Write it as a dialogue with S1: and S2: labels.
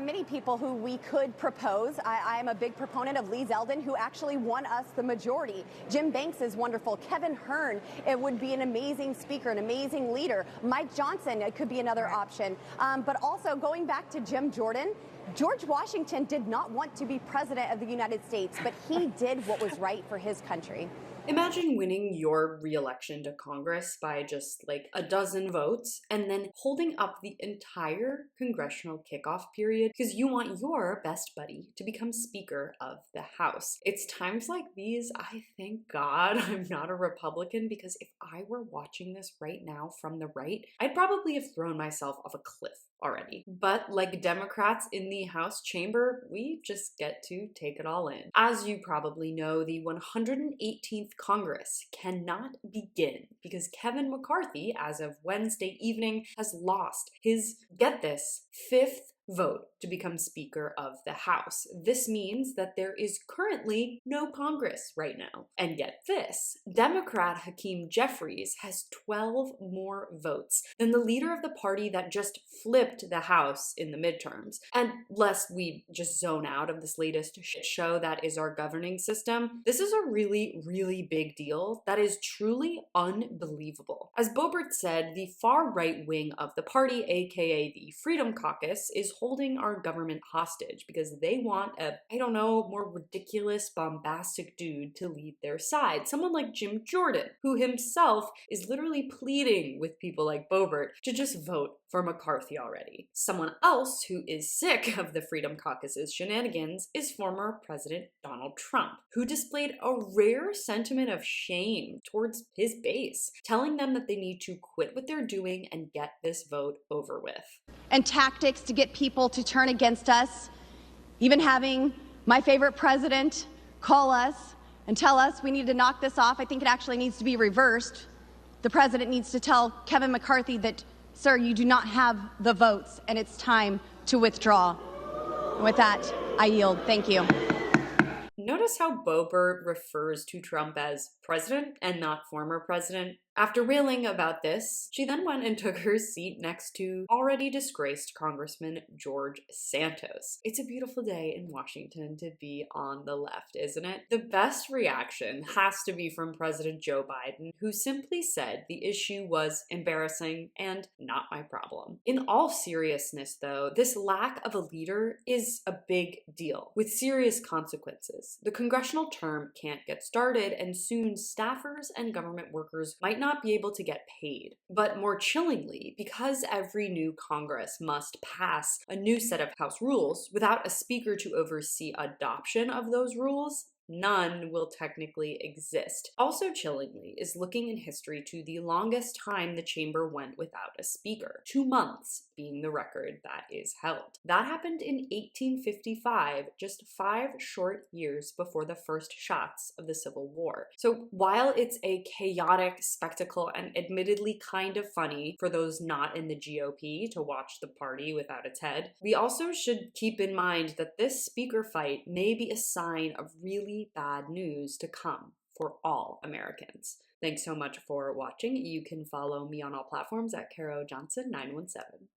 S1: many people who we could propose. I am a big proponent of Lee Zeldin, who actually won us the majority. Jim Banks is wonderful. Kevin Hern, it would be an amazing speaker, an amazing leader. Mike Johnson, it could be another option. But also going back to Jim Jordan, George Washington did not want to be president of the United States, but he did what was right for his country.
S2: Imagine winning your re-election to Congress by just like a dozen votes and then holding up the entire congressional kickoff period because you want your best buddy to become Speaker of the House. It's times like these I thank God I'm not a Republican, because if I were watching this right now from the right, I'd probably have thrown myself off a cliff already. But like Democrats in the House chamber, we just get to take it all in. As you probably know, the 118th Congress cannot begin because Kevin McCarthy, as of Wednesday evening, has lost his, get this, 5th vote to become Speaker of the House. This means that there is currently no Congress right now. And get this, Democrat Hakeem Jeffries has 12 more votes than the leader of the party that just flipped the House in the midterms. And lest we just zone out of this latest shit show that is our governing system, this is a really, really big deal that is truly unbelievable. As Boebert said, the far right wing of the party, aka the Freedom Caucus, is holding our government hostage because they want a, I don't know, more ridiculous, bombastic dude to lead their side. Someone like Jim Jordan, who himself is literally pleading with people like Boebert to just vote for McCarthy already. Someone else who is sick of the Freedom Caucus's shenanigans is former President Donald Trump, who displayed a rare sentiment of shame towards his base, telling them that they need to quit what they're doing and get this vote over with.
S1: And tactics to get people to turn against us, even having my favorite president call us and tell us we need to knock this off. I think it actually needs to be reversed. The president needs to tell Kevin McCarthy that, sir, you do not have the votes and it's time to withdraw. And with that, I yield. Thank you.
S2: Notice how Boebert refers to Trump as president and not former president. After railing about this, she then went and took her seat next to already disgraced Congressman George Santos. It's a beautiful day in Washington to be on the left, isn't it? The best reaction has to be from President Joe Biden, who simply said the issue was embarrassing and not my problem. In all seriousness, though, this lack of a leader is a big deal, with serious consequences. The congressional term can't get started, and soon staffers and government workers might not be able to get paid. But more chillingly, because every new Congress must pass a new set of House rules without a speaker to oversee adoption of those rules, none will technically exist. Also chillingly is looking in history to the longest time the chamber went without a speaker, 2 months being the record that is held. That happened in 1855, just 5 short years before the first shots of the Civil War. So while it's a chaotic spectacle and admittedly kind of funny for those not in the GOP to watch the party without its head, we also should keep in mind that this speaker fight may be a sign of really bad news to come for all Americans. Thanks so much for watching. You can follow me on all platforms at Caro Johnson 917.